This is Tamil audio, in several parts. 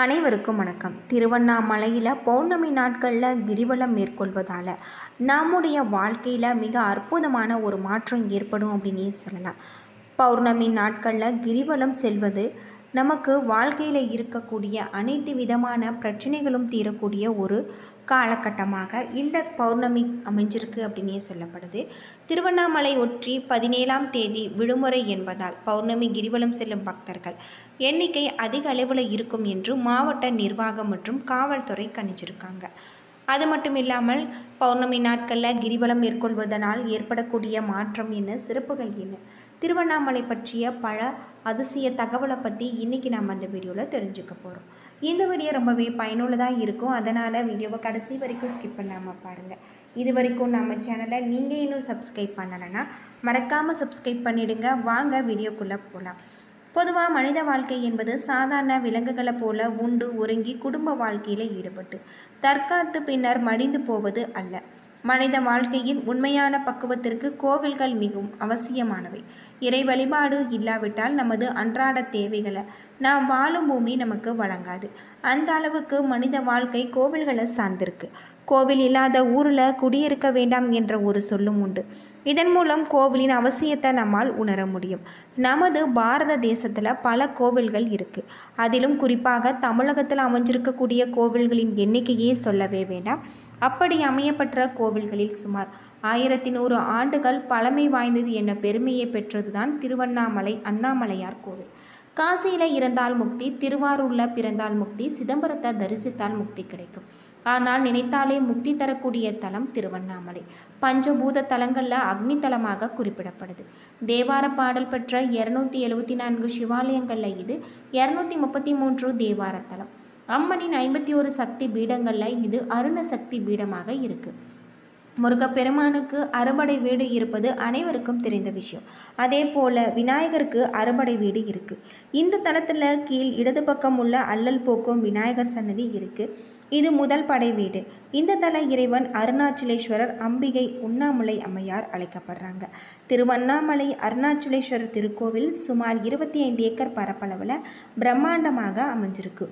அனைவருக்கும் வணக்கம். திருவண்ணாமலையில் பௌர்ணமி நாட்களில் கிரிவலம் மேற்கொள்வதால் நம்முடைய வாழ்க்கையில் மிக அற்புதமான ஒரு மாற்றம் ஏற்படும் அப்படின்னே சொல்லலாம். பௌர்ணமி நாட்களில் கிரிவலம் செல்வது நமக்கு வாழ்க்கையில் இருக்கக்கூடிய அனைத்து விதமான பிரச்சனைகளும் தீரக்கூடிய ஒரு காலகட்டமாக இந்த பௌர்ணமி அமைஞ்சிருக்கு அப்படின்னே சொல்லப்படுது. திருவண்ணாமலை ஒற்றி 17ஆம் தேதி விடுமுறை என்பதால் பௌர்ணமி கிரிவலம் செல்லும் பக்தர்கள் எண்ணிக்கை அதிக அளவில் இருக்கும் என்று மாவட்ட நிர்வாகம் மற்றும் காவல்துறை கணிச்சிருக்காங்க. அது மட்டும் இல்லாமல் பௌர்ணமி நாட்களில் கிரிவலம் மேற்கொள்வதனால் ஏற்படக்கூடிய மாற்றம் என்ன, சிறப்புகள் என்ன, திருவண்ணாமலை பற்றிய பல அதிசய தகவலை பற்றி இன்றைக்கி நம்ம அந்த வீடியோவில் தெரிஞ்சுக்க போகிறோம். இந்த வீடியோ ரொம்பவே பயனுள்ளதாக இருக்கும். அதனால் வீடியோவை கடைசி வரைக்கும் ஸ்கிப் பண்ணாமல் பாருங்கள். இது வரைக்கும் நம்ம சேனலை நீங்கள் இன்னும் சப்ஸ்கிரைப் பண்ணலைன்னா மறக்காமல் சப்ஸ்கிரைப் பண்ணிவிடுங்க. வாங்க வீடியோக்குள்ளே போகலாம். பொதுவாக மனித வாழ்க்கை என்பது சாதாரண விலங்குகளை போல உண்டு உறங்கி குடும்ப வாழ்க்கையில் ஈடுபட்டு தற்காத்து பின்னர் மடிந்து போவது அல்ல. மனித வாழ்க்கையின் உண்மையான பக்குவத்திற்கு கோவில்கள் மிகவும் அவசியமானவை. இறை வழிபாடு இல்லாவிட்டால் நமது அன்றாட தேவைகளை நாம் வாழும் பூமி நமக்கு வழங்காது. அந்த அளவுக்கு மனித வாழ்க்கை கோவில்களை சார்ந்திருக்கு. கோவில் இல்லாத ஊரில் குடியிருக்க வேண்டாம் என்ற ஒரு சொல்லும் உண்டு. இதன் மூலம் கோவிலின் அவசியத்தை நம்மால் உணர முடியும். நமது பாரத தேசத்தில் பல கோவில்கள் இருக்குது. அதிலும் குறிப்பாக தமிழகத்தில் அமைஞ்சிருக்கக்கூடிய கோவில்களின் எண்ணிக்கையே சொல்லவே வேண்டாம். அப்படி அமையப்பட்ட கோவில்களில் சுமார் 1100 ஆண்டுகள் பழமை வாய்ந்தது என பெருமையை பெற்றதுதான் திருவண்ணாமலை அண்ணாமலையார் கோவில். காசியில் இருந்தால் முக்தி, திருவாரூரில் பிறந்தால் முக்தி, சிதம்பரத்தை தரிசித்தால் முக்தி கிடைக்கும். ஆனால் நினைத்தாலே முக்தி தரக்கூடிய தலம் திருவண்ணாமலை. பஞ்சபூத தலங்களில் அக்னி தலமாக குறிப்பிடப்படுது. தேவார பாடல் பெற்ற 274 சிவாலயங்களில் இது 233 தேவார தலம். அம்மனின் 51 சக்தி பீடங்களில் இது அருண சக்தி பீடமாக இருக்குது. முருகப்பெருமானுக்கு அறுபடை வீடு இருப்பது அனைவருக்கும் தெரிந்த விஷயம். அதே போல் விநாயகருக்கு அறுபடை வீடு இருக்குது. இந்த தலத்தில் கீழ் இடது பக்கம் உள்ள அல்லல் போக்கும் விநாயகர் சன்னதி இருக்குது. இது முதல் படை வீடு. இந்த தல இறைவன் அருணாச்சலேஸ்வரர், அம்பிகை, உண்ணாமுலை அம்மையார் அழைக்கப்படுறாங்க. திருவண்ணாமலை அருணாச்சலேஸ்வரர் திருக்கோவில் சுமார் 25 ஏக்கர் பரப்பளவில் பிரம்மாண்டமாக அமைஞ்சிருக்கு.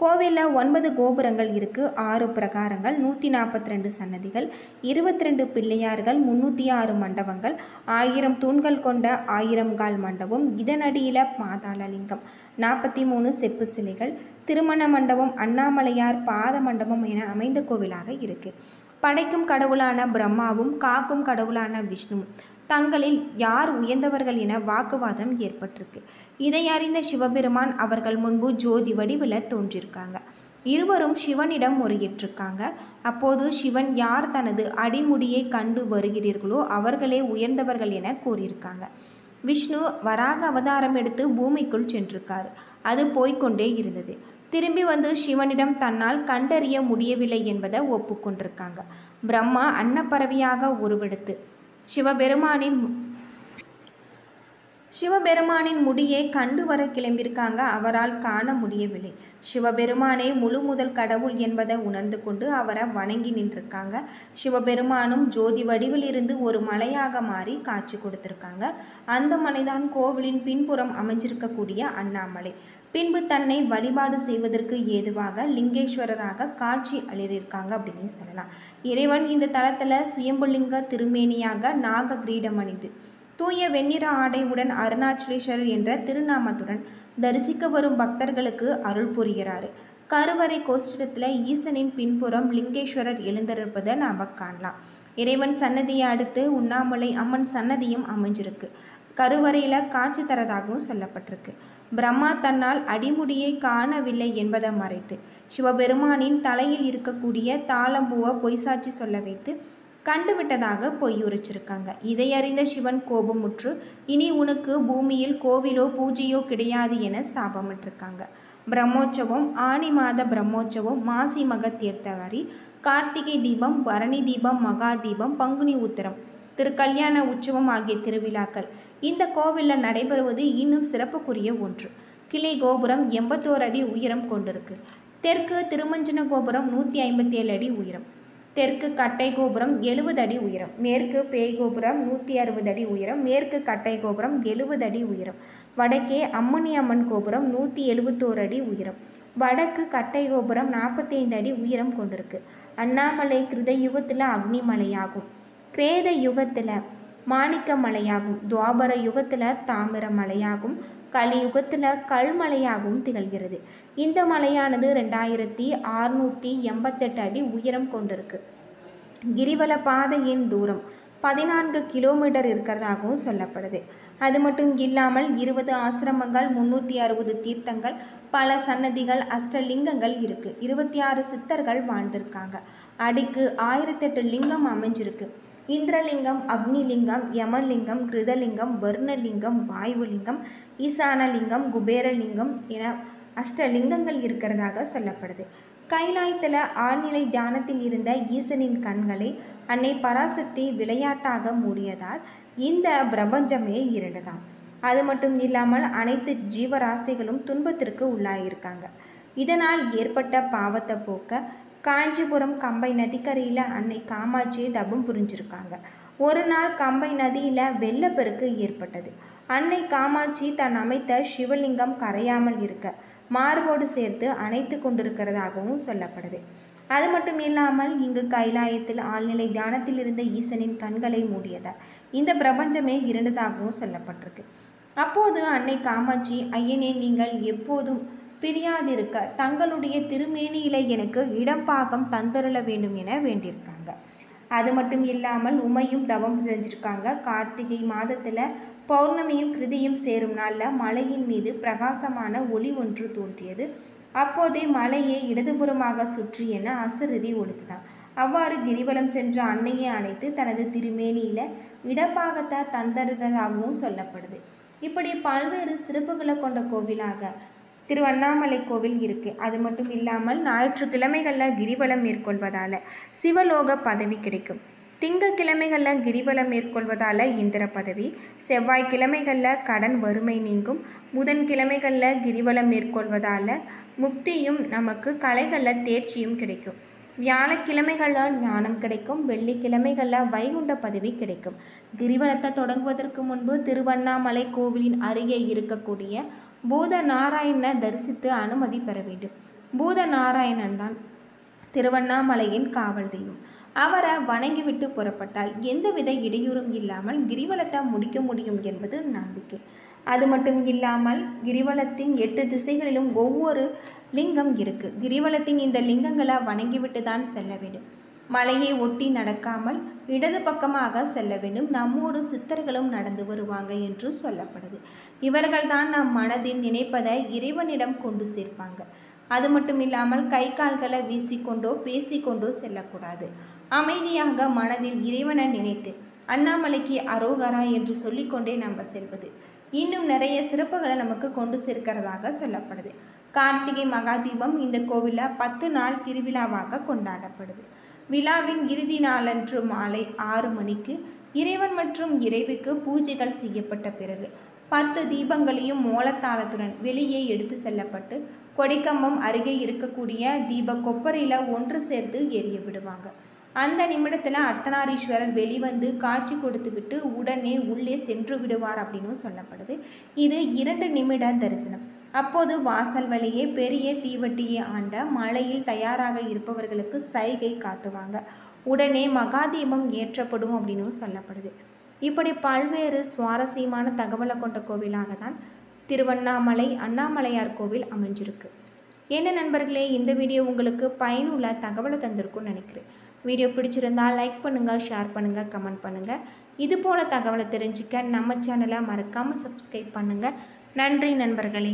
கோவிலில் 9 கோபுரங்கள் இருக்குது, 6 பிரகாரங்கள், 142 சன்னதிகள், 22 பிள்ளையார்கள், 306 மண்டபங்கள், 1000 தூண்கள் கொண்ட 1000 கால் மண்டபம், இதனடியில் பாதாளலிங்கம், 43 செப்பு சிலைகள், திருமண மண்டபம், அண்ணாமலையார் பாத மண்டபம் என அமைந்த கோவிலாக இருக்குது. படைக்கும் கடவுளான பிரம்மாவும் காக்கும் கடவுளான விஷ்ணுவும் தங்களில் யார் உயர்ந்தவர்கள் என வாக்குவாதம் ஏற்பட்டிருக்கு. இதை அறிந்த சிவபெருமான் அவர்கள் முன்பு ஜோதி வடிவில் தோன்றியிருக்காங்க. இருவரும் சிவனிடம் முறையிட்டிருக்காங்க. அப்போது சிவன் யார் தனது அடிமுடியை கண்டு வருகிறீர்களோ அவர்களே உயர்ந்தவர்கள் என கூறியிருக்காங்க. விஷ்ணு வராக அவதாரம் எடுத்து பூமிக்குள் சென்றிருக்காரு. அது போய்கொண்டே இருந்தது. திரும்பி வந்து சிவனிடம் தன்னால் கண்டறிய முடியவில்லை என்பதை ஒப்புக்கொண்டிருக்காங்க. பிரம்மா அன்னப்பறவையாக உருவெடுத்து சிவபெருமானின் முடியை கண்டு வர கிளம்பியிருக்காங்க. அவரால் காண முடியவில்லை. சிவபெருமானே முழு முதல் கடவுள் என்பதை உணர்ந்து கொண்டு அவரை வணங்கி நின்றிருக்காங்க. சிவபெருமானும் ஜோதி வடிவில் இருந்து ஒரு மலையாக மாறி காட்சி கொடுத்திருக்காங்க. அந்த மலைதான் கோவிலின் பின்புறம் அமைஞ்சிருக்கக்கூடிய அண்ணாமலை. பின்பு தன்னை வழிபாடு செய்வதற்கு ஏதுவாக லிங்கேஸ்வரராக காட்சி அளிருக்காங்க அப்படின்னு சொல்லலாம். இறைவன் இந்த தலத்தில் சுயம்புலிங்க திருமேனியாக நாக கிரீடம் அணிந்து தூய வெண்ணிற ஆடையுடன் அருணாச்சலேஸ்வரர் என்ற திருநாமத்துடன் தரிசிக்க வரும் பக்தர்களுக்கு அருள் புரிகிறாரு. கருவறை கோஷ்டத்தில் ஈசனின் பின்புறம் லிங்கேஸ்வரர் எழுந்திருப்பதை நாம் காணலாம். இறைவன் சன்னதியை அடுத்து உண்ணாமுலை அம்மன் சன்னதியும் அமைஞ்சிருக்கு. கருவறையில் காட்சி தரதாகவும் சொல்லப்பட்டிருக்கு. பிரம்மா தன்னால் அடிமுடியை காணவில்லை என்பதை மறைத்து சிவபெருமானின் தலையில் இருக்கக்கூடிய தாளம்பூவை பொய்சாட்சி சொல்ல வைத்து கண்டுவிட்டதாக பொய்யுரைச்சிருக்காங்க. இதை அறிந்த சிவன் கோபமுற்று இனி உனக்கு பூமியில் கோவிலோ பூஜையோ கிடையாது என சாபமிட்டிருக்காங்க. பிரம்மோற்சவம், ஆனி மாத பிரம்மோற்சவம், மாசி மக தீர்த்தவாரி, கார்த்திகை தீபம், பரணி தீபம், மகா தீபம், பங்குனி உத்திரம், திருக்கல்யாண உற்சவம் ஆகிய திருவிழாக்கள் இந்த கோவிலில் நடைபெறுவது இன்னும் சிறப்புக்குரிய ஒன்று. கிளை கோபுரம் 81 அடி உயரம் கொண்டிருக்கு. தெற்கு திருமஞ்சன கோபுரம் 157 அடி உயரம். தெற்கு கட்டை கோபுரம் 70 அடி உயரம். மேற்கு பேய் கோபுரம் 160 அடி உயரம். மேற்கு கட்டை கோபுரம் 70 அடி உயரம். வடக்கே அம்மணி அம்மன் கோபுரம் 171 அடி உயரம். வடக்கு கட்டை கோபுரம் 45 அடி உயரம் கொண்டிருக்கு. அண்ணாமலை கிருத யுகத்தில் அக்னி மலையாகும், கிரேத யுகத்தில் மாணிக்க மலையாகும், துவாபர யுகத்தில் தாமிர மலையாகும், கலியுகத்தில் கல்மலையாகவும் திகழ்கிறது. இந்த மலையானது 2688 அடி உயரம் கொண்டிருக்கு. கிரிவல பாதையின் தூரம் 14 கிலோமீட்டர் இருக்கிறதாகவும் சொல்லப்படுது. அது மட்டும் இல்லாமல் 20 ஆசிரமங்கள், 360 தீர்த்தங்கள், பல சன்னதிகள், அஷ்டலிங்கங்கள் இருக்கு. 26 சித்தர்கள் வாழ்ந்திருக்காங்க. அடிக்கு 1008 லிங்கம் அமைஞ்சிருக்கு. இந்திரலிங்கம், அக்னிலிங்கம், யமலிங்கம், கிருதலிங்கம், வர்ணலிங்கம், வாயுலிங்கம், ஈசானலிங்கம், குபேரலிங்கம் என அஷ்டலிங்கங்கள் இருக்கிறதாக சொல்லப்படுது. கைலாயத்தில் ஆழ்நிலை தியானத்தில் இருந்த ஈசனின் கண்களை அன்னை பராசக்தி விளையாட்டாக மூடியதால் இந்த பிரபஞ்சமே இருண்டதாம். அது மட்டும் இல்லாமல் அனைத்து ஜீவராசிகளும் துன்பத்திற்கு உள்ளாயிருக்காங்க. இதனால் ஏற்பட்ட பாவத்தை போக்க காஞ்சிபுரம் கம்பை நதிக்கரையில் அன்னை காமாட்சி தபம் புரிஞ்சிருக்காங்க. ஒரு நாள் கம்பை நதியில் வெள்ளப்பெருக்கு ஏற்பட்டது. அன்னை காமாட்சி தன் அமைத்த சிவலிங்கம் கரையாமல் இருக்க மார்போடு சேர்த்து அணைத்து கொண்டிருக்கிறதாகவும் சொல்லப்படுது. அது மட்டும் இல்லாமல் இங்கு கைலாயத்தில் ஆழ்நிலை தியானத்தில் இருந்த ஈசனின் கண்களை மூடியதால் இந்த பிரபஞ்சமே இருண்டதாகவும் சொல்லப்பட்டிருக்கு. அப்போது அன்னை காமாட்சி, ஐயனே, நீங்கள் எப்போதும் பிரியாதிருக்க தங்களுடைய திருமேனியில எனக்கு இடம்பாகம் தந்தருள வேண்டும் என வேண்டியிருக்காங்க. அது மட்டும் இல்லாமல் உமையும் தவம் செஞ்சுருக்காங்க. கார்த்திகை மாதத்தில் பௌர்ணமியும் கிருதியும் சேரும் நாளில் மலையின் மீது பிரகாசமான ஒளி ஒன்று தோன்றியது. அப்போதே மலையை இடதுபுறமாக சுற்றி என அசுரறி ஒழுத்துதான். அவ்வாறு கிரிவலம் சென்ற அன்னையை அழைத்து தனது திருமேனியில் இடப்பாகத்தை தந்தருதாகவும் சொல்லப்படுது. இப்படி பல்வேறு சிறப்புகளை கொண்ட கோவிலாக திருவண்ணாமலை கோவில் இருக்குது. அது மட்டும் இல்லாமல் ஞாயிற்றுக்கிழமைகளில் கிரிவலம் மேற்கொள்வதால் சிவலோக பதவி கிடைக்கும். திங்கக்கிழமைகளில் கிரிவலம் மேற்கொள்வதால் இந்திர பதவி, செவ்வாய்க்கிழமைகளில் கடன் வறுமை நீங்கும், புதன்கிழமைகளில் கிரிவலம் மேற்கொள்வதால் முக்தியும் நமக்கு கலைகளில் தேர்ச்சியும் கிடைக்கும், வியாழக்கிழமைகளில் ஞானம் கிடைக்கும், வெள்ளிக்கிழமைகளில் வைகுண்ட பதவி கிடைக்கும். கிரிவலத்தை தொடங்குவதற்கு முன்பு திருவண்ணாமலை கோவிலின் அருகே இருக்கக்கூடிய பூத நாராயணனை தரிசித்து அனுமதி பெற வேண்டும். பூத நாராயணன் தான் திருவண்ணாமலையின் காவல் தெய்வம். அவரை வணங்கிவிட்டு புறப்பட்டால் எந்தவித இடையூறும் இல்லாமல் கிரிவலத்தை முடிக்க முடியும் என்பது நம்பிக்கை. அது மட்டும் இல்லாமல் கிரிவலத்தின் 8 திசைகளிலும் ஒவ்வொரு லிங்கம் இருக்கு. கிரிவலத்தின் இந்த லிங்கங்களை வணங்கிவிட்டு தான் செல்ல வேண்டும். மலையை ஒட்டி நடக்காமல் இடது பக்கமாக செல்ல வேண்டும். நம்மோடு சித்தர்களும் நடந்து வருவாங்க என்று சொல்லப்படுது. இவர்கள்தான் நம் மனதில் நினைப்பதை இறைவனிடம் கொண்டு சேர்ப்பாங்க. அது மட்டும் இல்லாமல் கை கால்களை வீசிக்கொண்டோ பேசிக்கொண்டோ செல்லக்கூடாது. அமைதியாக மனதில் இறைவனை நினைத்து அண்ணாமலைக்கு அரோகரா என்று சொல்லிக்கொண்டே நம்ம செல்வது இன்னும் நிறைய சிறப்புகளை நமக்கு கொண்டு சேர்க்கிறதாக சொல்லப்படுது. கார்த்திகை மகாதீபம் இந்த கோவிலில் 10 நாள் திருவிழாவாக கொண்டாடப்படுது. விழாவின் இறுதி நாளன்று மாலை 6 மணிக்கு இறைவன் மற்றும் இறைவிக்கு பூஜைகள் செய்யப்பட்ட பிறகு 10 தீபங்களையும் மோளத்தாளத்துடன் வெளியே எடுத்து செல்லப்பட்டு கொடிக்கம்பம் அருகே இருக்கக்கூடிய தீப கொப்பரையில் ஒன்று சேர்த்து எரிய விடுவாங்க. அந்த நிமிடத்தில் அர்த்தநாரீஸ்வரர் வெளிவந்து காட்சி கொடுத்து விட்டு உடனே உள்ளே சென்று விடுவார் அப்படின்னு சொல்லப்படுது. இது 2 நிமிட தரிசனம். அப்போது வாசல் வழியே பெரிய தீவட்டியை ஆண்ட மலையில் தயாராக இருப்பவர்களுக்கு சைகை காட்டுவாங்க. உடனே மகாதீபம் ஏற்றப்படும் அப்படின்னு சொல்லப்படுது. இப்படி பல்வேறு சுவாரஸ்யமான தகவலை கொண்ட கோவிலாக தான் திருவண்ணாமலை அண்ணாமலையார் கோவில் அமைஞ்சிருக்கு. என்ன நண்பர்களே, இந்த வீடியோ உங்களுக்கு பயனுள்ள தகவலை தந்திருக்கும்னு நினைக்கிறேன். வீடியோ பிடிச்சிருந்தால் லைக் பண்ணுங்கள், ஷேர் பண்ணுங்கள், கமெண்ட் பண்ணுங்கள். இது போல் தகவலை தெரிஞ்சுக்க நம்ம சேனலை மறக்காமல் சப்ஸ்கிரைப் பண்ணுங்கள். நன்றி நண்பர்களே.